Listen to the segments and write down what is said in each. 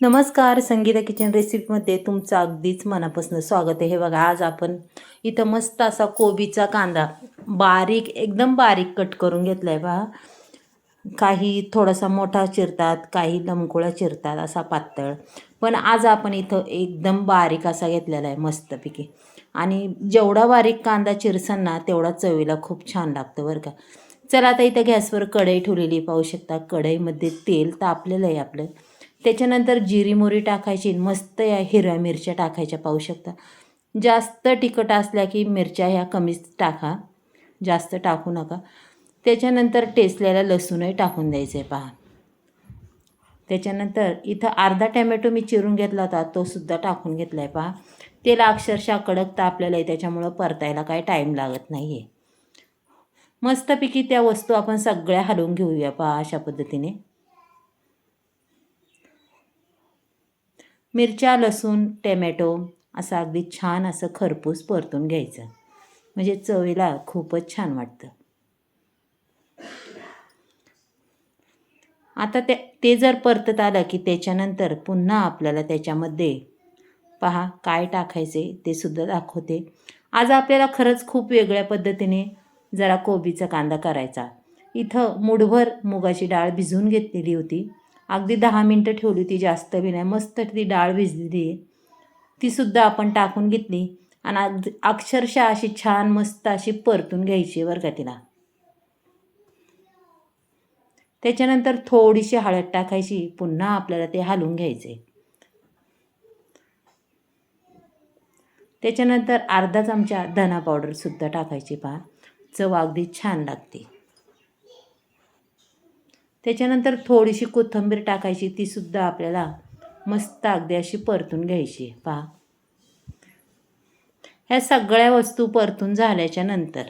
नमस्कार, संगीता किचन रेसिपीमध्ये तुमचं अगदीच मनापासून स्वागत आहे. हे बघा, आज आपण इथं मस्त असा कोबीचा कांदा बारीक एकदम बारीक कट करून घेतला आहे. पहा, काही थोडासा मोठा चिरतात, काही लमकुळा चिरतात असा पातळ, पण आज आपण इथं एकदम बारीक असा घेतलेला आहे मस्तपैकी. आणि जेवढा बारीक कांदा चिरसान ना तेवढा चवीला खूप छान लागतं बरं का. चला, आता इथं गॅसवर कढई ठेवलेली पाहू शकता. कढईमध्ये तेल तापलेलं आहे आपलं. त्याच्यानंतर जिरी मोहरी टाकायची, मस्त या हिरव्या मिरच्या टाकायच्या पाहू शकता. जास्त तिखट असल्या की मिरच्या ह्या कमीच टाका, जास्त टाकू नका. त्याच्यानंतर टेचलेला लसूणही टाकून द्यायचं आहे पहा. त्याच्यानंतर इथं अर्धा टॅमॅटो मी चिरून घेतला होता, तो सुद्धा टाकून घेतला आहे पहा. तेल अक्षरशः कडक तापलेलं आहे, त्याच्यामुळं परतायला काही टाईम लागत नाही आहे. मस्तपैकी त्या वस्तू आपण सगळ्या हलवून घेऊया पहा अशा पद्धतीने. मिरच्या, लसूण, टॅमॅटो असं अगदी छान असं खरपूस परतून घ्यायचं, म्हणजे चवीला खूपच छान वाटतं. आता ते जर परतत आलं की त्याच्यानंतर पुन्हा आपल्याला त्याच्यामध्ये पहा काय टाकायचे ते सुद्धा दाखवते. आज आपल्याला खरंच खूप वेगळ्या पद्धतीने जरा कोबीचा कांदा करायचा. इथं मुठभर मुगाची डाळ भिजवून घेतलेली होती, अगदी 10 मिनटं ठेवली होती, जास्त बी नाही. मस्त ती डाळ भिजलेली आहे, तीसुद्धा आपण टाकून घेतली आणि अक्षरशः अशी छान मस्त अशी परतून घ्यायची बरं का तिला. त्याच्यानंतर थोडीशी हळद टाकायची, पुन्हा आपल्याला ते हलवून घ्यायचे. त्याच्यानंतर अर्धा चमचा धना पावडरसुद्धा टाकायची पहा, चव अगदी छान लागते. त्याच्यानंतर थोडीशी कोथिंबीर टाकायची, तीसुद्धा आपल्याला मस्त अगदी अशी परतून घ्यायची पहा. ह्या सगळ्या वस्तू परतून झाल्याच्या नंतर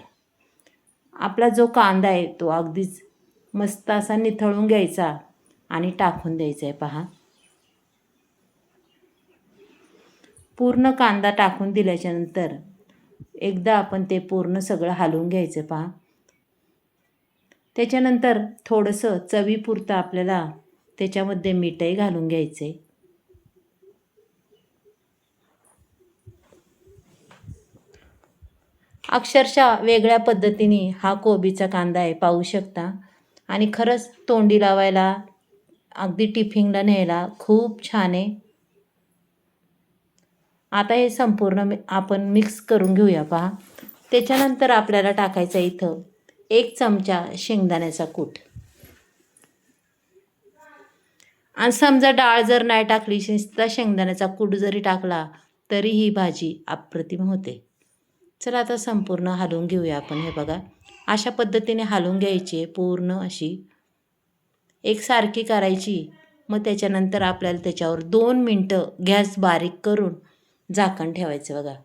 आपला जो कांदा आहे तो अगदीच मस्त असा निथळून घ्यायचा आणि टाकून द्यायचा आहे पहा. पूर्ण कांदा टाकून दिल्याच्यानंतर एकदा आपण ते पूर्ण सगळं हलवून घ्यायचं पहा. त्याच्यानंतर थोडंसं चवीपुरतं आपल्याला त्याच्यामध्ये मीठही घालून घ्यायचं आहे. अक्षरशः वेगळ्या पद्धतीने हा कोबीचा कांदा आहे पाहू शकता. आणि खरंच तोंडी लावायला, अगदी टिफिनला न्यायला खूप छान आहे. आता हे संपूर्ण आपण मिक्स करून घेऊया पहा. त्याच्यानंतर आपल्याला टाकायचं इथं 1 चमचा शेंगदाण्याचा कूट. आणि समजा डाळ जर नाही टाकली, नुसता शेंगदाण्याचा कूट जरी टाकला तरी ही भाजी अप्रतिम होते. चला, आता संपूर्ण हलवून घेऊया आपण. हे बघा, अशा पद्धतीने हलवून घ्यायची, पूर्ण अशी एकसारखी करायची. मग त्याच्यानंतर आपल्याला त्याच्यावर 2 मिनटं गॅस बारीक करून झाकण ठेवायचं बघा.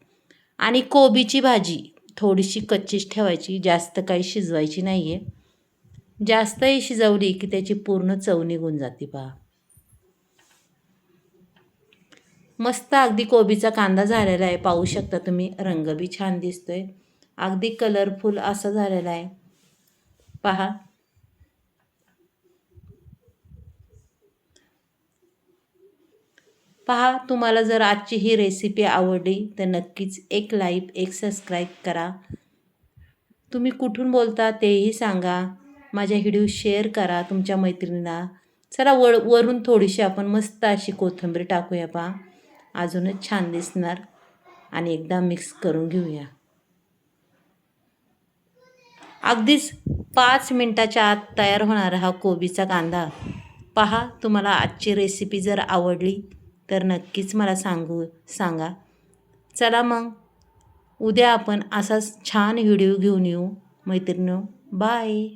आणि कोबीची भाजी थोडीशी कच्चीच ठेवायची, जास्त काही शिजवायची नाही आहे. जास्तही शिजवली की त्याची पूर्ण चव निघून जाते पहा. मस्त अगदी कोबीचा कांदा झालेला आहे पाहू शकता तुम्ही. रंग बी छान दिसतोय, अगदी कलरफुल असं झालेला आहे पहा. पहा, तुम्हाला जर आजची ही रेसिपी आवडली तर नक्कीच एक लाईक, एक सबस्क्राईब करा. तुम्ही कुठून बोलता तेही सांगा. माझ्या व्हिडिओ शेअर करा तुमच्या मैत्रिणींना. चला, वरून थोडीशी आपण मस्त अशी कोथिंबीर टाकूया पहा, अजूनच छान दिसणार. आणि एकदा मिक्स करून घेऊया. अगदीच 5 मिनटाच्या आत तयार होणारा हा कोबीचा कांदा पहा. तुम्हाला आजची रेसिपी जर आवडली तर नक्कीच मला सांगा. चला मग, उद्या आपण असाच छान व्हिडिओ घेऊन येऊ मैत्रिणींनो. बाय.